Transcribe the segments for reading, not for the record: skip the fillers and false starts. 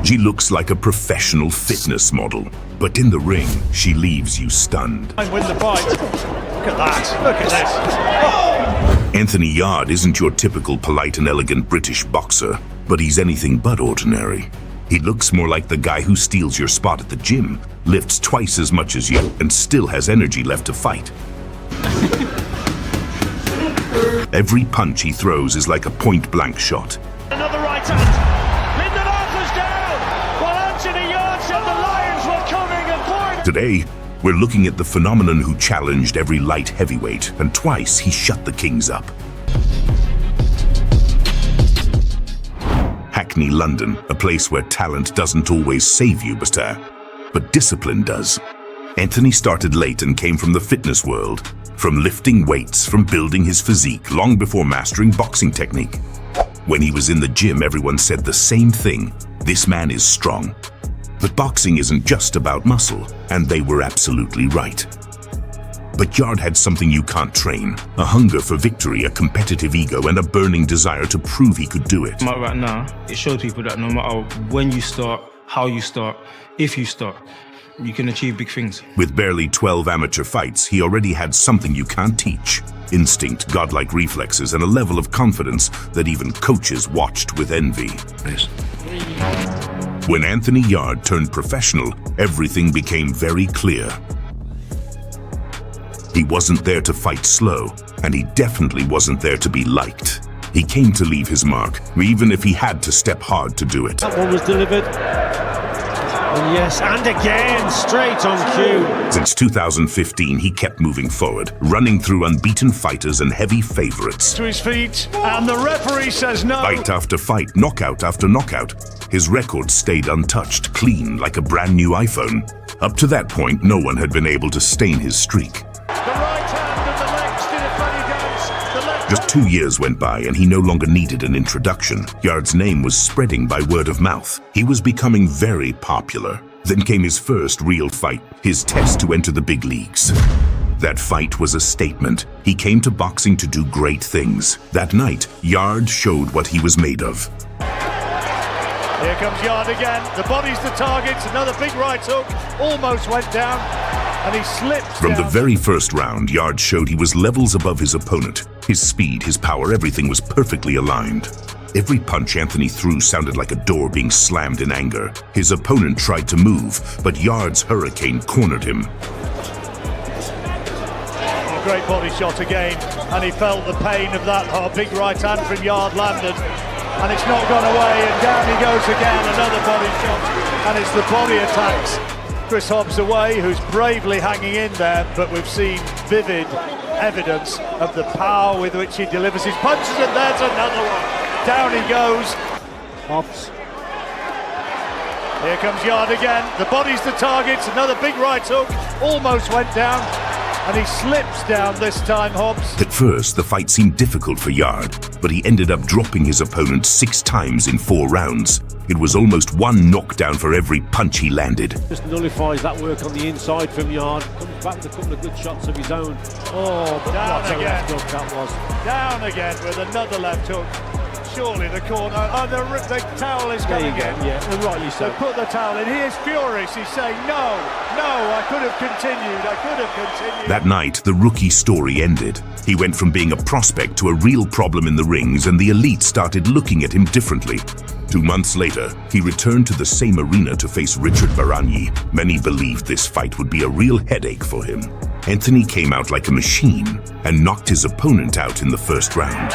She looks like a professional fitness model, but in the ring, she leaves you stunned. I win the fight. Look at that. Look at this. Oh. Anthony Yarde isn't your typical polite and elegant British boxer, but he's anything but ordinary. He looks more like the guy who steals your spot at the gym, lifts twice as much as you, and still has energy left to fight. Every punch he throws is like a point-blank shot. Another right hand. Lindelof was down, while Anthony Yarde said the Lions were coming and pouring. Today, we're looking at the phenomenon who challenged every light heavyweight, and twice he shut the Kings up. Hackney, London, a place where talent doesn't always save you, but discipline does. Anthony started late and came from the fitness world, from lifting weights, from building his physique, long before mastering boxing technique. When he was in the gym, everyone said the same thing: this man is strong. But boxing isn't just about muscle, and they were absolutely right. But Yarde had something you can't train: a hunger for victory, a competitive ego, and a burning desire to prove he could do it. Right now, it showed people that no matter when you start, how you start, if you start, you can achieve big things. With barely 12 amateur fights, he already had something you can't teach: instinct, godlike reflexes, and a level of confidence that even coaches watched with envy. When Anthony Yarde turned professional, everything became very clear. He wasn't there to fight slow, and he definitely wasn't there to be liked. He came to leave his mark, even if he had to step hard to do it. That one was delivered. And yes, and again, straight on cue. Since 2015, he kept moving forward, running through unbeaten fighters and heavy favorites. To his feet, and the referee says no. Fight after fight, knockout after knockout. His record stayed untouched, clean like a brand new iPhone. Up to that point, no one had been able to stain his streak. The right hand and the legs did a funny dance. The left. Just 2 years went by and he no longer needed an introduction. Yarde's name was spreading by word of mouth. He was becoming very popular. Then came his first real fight, his test to enter the big leagues. That fight was a statement. He came to boxing to do great things. That night, Yarde showed what he was made of. Here comes Yarde again. The body's the target. Another big right hook. Almost went down. And he slipped From down. the very first round, Yarde showed he was levels above his opponent. His speed, his power, everything was perfectly aligned. Every punch Anthony threw sounded like a door being slammed in anger. His opponent tried to move, but Yarde's hurricane cornered him. A great body shot again. And he felt the pain of that. Big right hand from Yarde landed. And it's not gone away. And down he goes again. Another body shot. And it's the body attacks. Chris Hobbs away, who's bravely hanging in there, but we've seen vivid evidence of the power with which he delivers his punches, and there's another one. Down he goes. Hobbs. Here comes Yarde again. The body's the target. Another big right hook. Almost went down. And he slips down this time, Hobbs. At first, the fight seemed difficult for Yarde, but he ended up dropping his opponent 6 times in 4 rounds. It was almost one knockdown for every punch he landed. Just nullifies that work on the inside from Yarde. Comes back with a couple of good shots of his own. Oh, but Down what a again. left hook that was. Down again with another left hook. Surely the corner. Oh, the towel is There you coming go, in. yeah, and rightly So so. put the towel in. He is furious. He's saying, no, I could have continued. I could have continued. That night, the rookie story ended. He went from being a prospect to a real problem in the rings, and the elite started looking at him differently. 2 months later, he returned to the same arena to face Richard Baragni. Many believed this fight would be a real headache for him. Anthony came out like a machine and knocked his opponent out in the first round.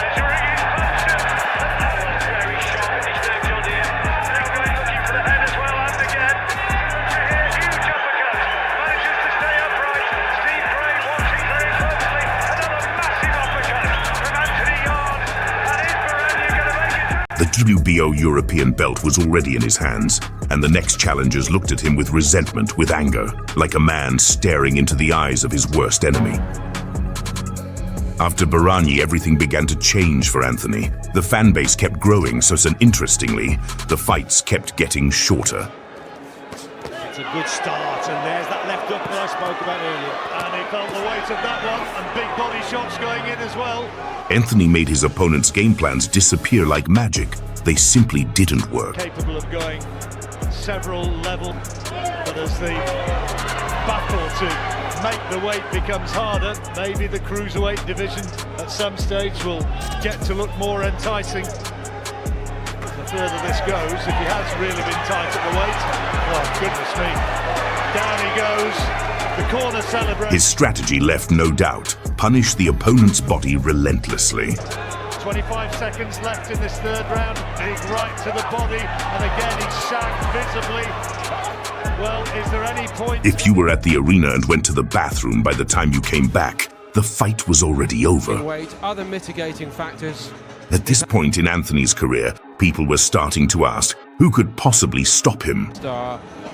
The WBO European belt was already in his hands, and the next challengers looked at him with resentment, with anger, like a man staring into the eyes of his worst enemy. After Baragni, everything began to change for Anthony. The fan base kept growing, so interestingly, the fights kept getting shorter. It's a good start, and there's that left hook that I spoke about earlier. And he felt the weight of that one, and big body shots going in as well. Anthony made his opponent's game plans disappear like magic. They simply didn't work. Capable of going several levels, but as the battle to make the weight becomes harder, maybe the cruiserweight division at some stage will get to look more enticing. The further this goes, if he has really been tight at the weight, oh goodness me, down he goes, the corner celebrates. His strategy left no doubt. Punish the opponent's body relentlessly. 25 seconds left in this third round, dig right to the body, and again he's sagged visibly. Well, is there any point? If you were at the arena and went to the bathroom by the time you came back, the fight was already over. Weight, other mitigating factors. At this point in Anthony's career, people were starting to ask, who could possibly stop him?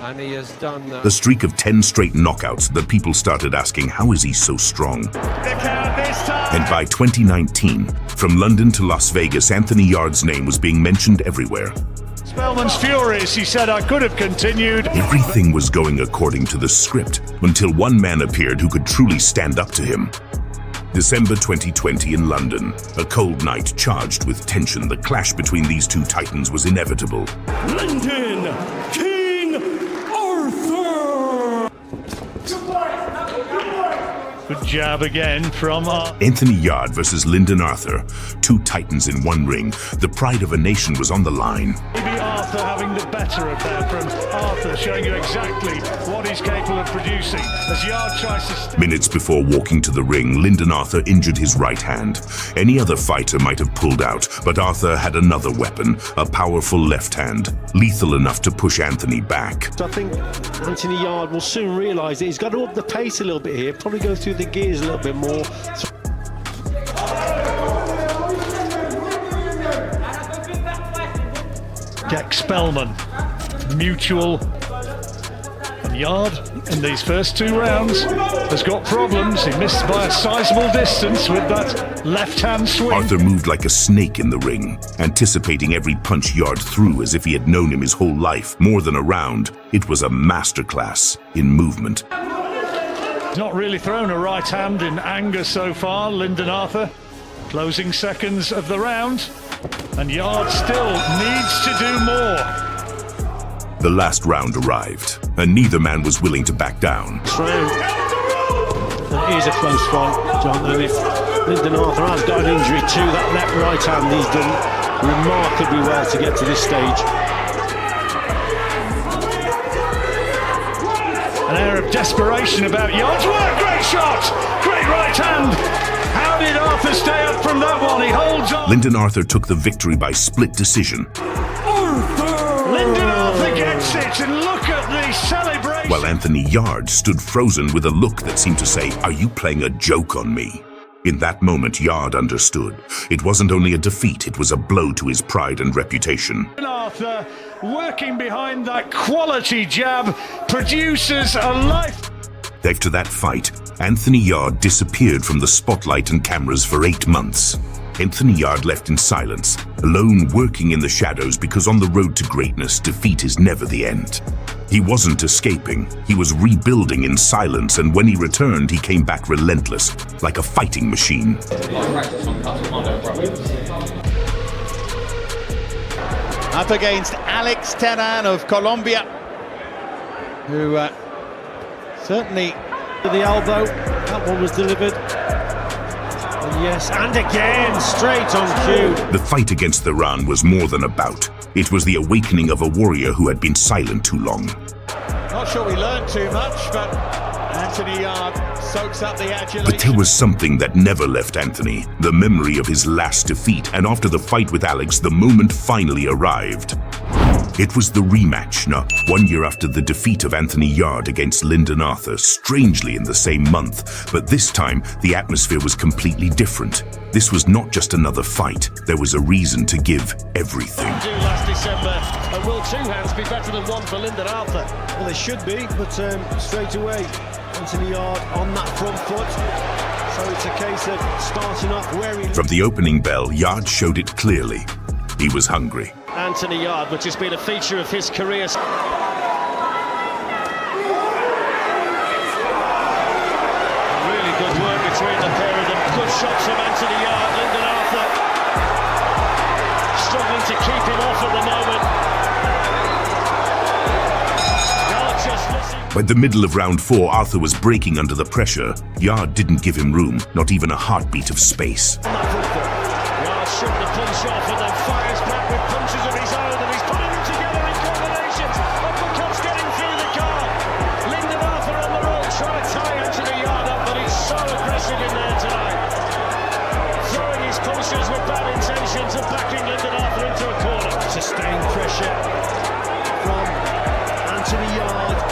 And he has done that. The streak of 10 straight knockouts that people started asking, how is he so strong? The count this time. And by 2019, from London to Las Vegas, Anthony Yarde's name was being mentioned everywhere. Spellman's furious. He said, I could have continued. Everything was going according to the script until one man appeared who could truly stand up to him. December 2020 in London, a cold night charged with tension. The clash between these two titans was inevitable. London, King Arthur! Good jab again from Anthony Yarde versus Lyndon Arthur, two titans in one ring. The pride of a nation was on the line. maybe Arthur having the better of that, from Arthur showing you exactly what he's capable of producing. As Yarde tries to Minutes before walking to the ring, Lyndon Arthur injured his right hand. Any other fighter might have pulled out, but Arthur had another weapon, a powerful left hand, lethal enough to push Anthony back. I think Anthony Yarde will soon realise that he's got to up the pace a little bit here, probably go through the gears a little bit more. Jack Spellman, mutual. And Yarde, in these first two rounds, has got problems. He missed by a sizable distance with that left-hand swing. Arthur moved like a snake in the ring, anticipating every punch Yarde threw as if he had known him his whole life. More than a round, it was a masterclass in movement. Not really thrown a right hand in anger so far, Lyndon Arthur. Closing seconds of the round, and Yarde still needs to do more. The last round arrived, and neither man was willing to back down. This round, it is a close fight, John, and if Lyndon Arthur has got an injury to that left right hand, he's done remarkably well to get to this stage. An air of desperation about Yarde's work. Great shot! Great right hand! How did Arthur stay up from that one? He holds on. Lyndon Arthur took the victory by split decision. Lyndon Arthur gets it, and look at the celebration. While Anthony Yarde stood frozen with a look that seemed to say, "Are you playing a joke on me?" In that moment, Yarde understood. It wasn't only a defeat, it was a blow to his pride and reputation. Arthur, working behind that quality jab, produces a life. After that fight, Anthony Yarde disappeared from the spotlight and cameras for 8 months. Anthony Yarde left in silence, alone working in the shadows, because on the road to greatness, defeat is never the end. He wasn't escaping, he was rebuilding in silence, and when he returned, he came back relentless, like a fighting machine. Up against Alex Terran of Colombia, who certainly... To the elbow, that one was delivered. And yes, and again, straight on cue. The fight against Iran was more than a bout. It was the awakening of a warrior who had been silent too long. Not sure we learned too much, but Anthony Yarde soaks up the adulation. But there was something that never left Anthony, the memory of his last defeat, and after the fight with Alex, the moment finally arrived. It was the rematch, 1 year after the defeat of Anthony Yarde against Lyndon Arthur, strangely in the same month, but this time the atmosphere was completely different. This was not just another fight, there was a reason to give everything. Last December, and will two hands be better than one for Lyndon Arthur? Well, they should be, but straight away, Anthony Yarde on that front foot. So it's a case of starting off where he... From the opening bell, Yarde showed it clearly. He was hungry. Anthony Yarde, which has been a feature of his career. Really good work between the pair of them. Good shots from Anthony Yarde. Lyndon Arthur struggling to keep him off at the moment. By the middle of round 4, Arthur was breaking under the pressure. Yarde didn't give him room, not even a heartbeat of space. Yarde shook the punch off and then fires back with punches of his own, and he's putting them together in combinations. Uppercuts getting through the guard. Lyndon Arthur on the rope trying to tie Anthony Yarde up, but he's so aggressive in there tonight. Throwing his punches with bad intentions and backing Lyndon Arthur into a corner. Sustained pressure from Anthony Yarde.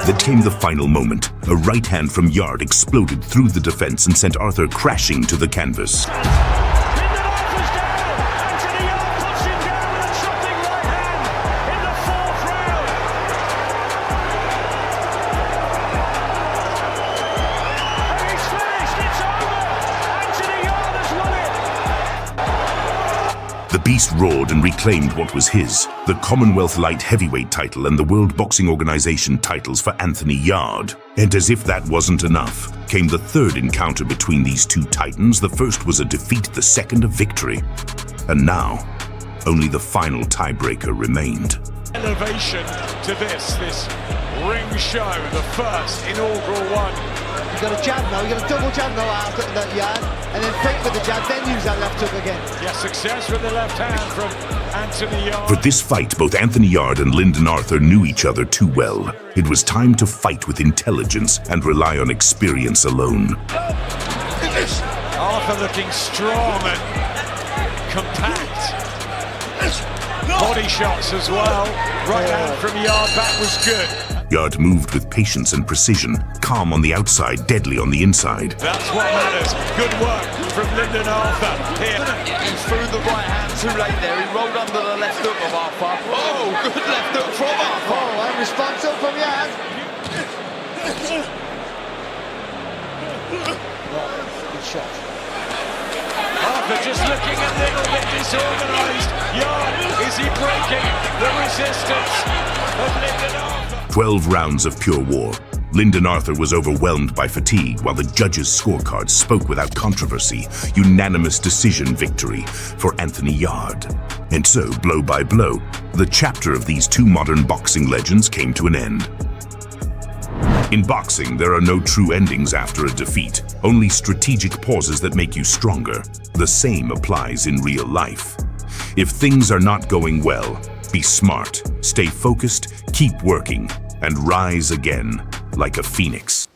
Then came the final moment. A right hand from Yarde exploded through the defense and sent Arthur crashing to the canvas. Lyndon Arthur's down. Anthony Yarde puts him down with a chopping right hand in the 4th round. And it's finished. It's over. Anthony Yarde has won it. The beast roared and reclaimed what was his, the Commonwealth Light Heavyweight title and the World Boxing Organization titles for Anthony Yarde. And as if that wasn't enough, came the third encounter between these two titans. The first was a defeat, the second a victory. And now, only the final tiebreaker remained. Elevation to this ring show, the first inaugural one. You've got a jab now, you've got a double jab now after that Yarde, and then fake with the jab, then use that left hook again. Yes, success with the left hand from Anthony Yarde. For this fight, both Anthony Yarde and Lyndon Arthur knew each other too well. It was time to fight with intelligence and rely on experience alone. Arthur looking strong and compact. Body shots as well. Right hand from Yarde back was good. Yarde moved with patience and precision, calm on the outside, deadly on the inside. That's what matters. Good work from Lyndon Arthur here. He threw the right hand too late there. He rolled under the left hook of Arthur. Oh, good left hook from Arthur. Oh, and response up from Yarde. Good shot. Arthur just looking a little bit disorganised. Yarde, is he breaking the resistance of Lyndon Arthur? 12 rounds of pure war. Lyndon Arthur was overwhelmed by fatigue, while the judges' scorecards spoke without controversy. Unanimous decision victory for Anthony Yarde. And so, blow by blow, the chapter of these two modern boxing legends came to an end. In boxing, there are no true endings after a defeat, only strategic pauses that make you stronger. The same applies in real life. If things are not going well, be smart, stay focused, keep working, and rise again like a phoenix.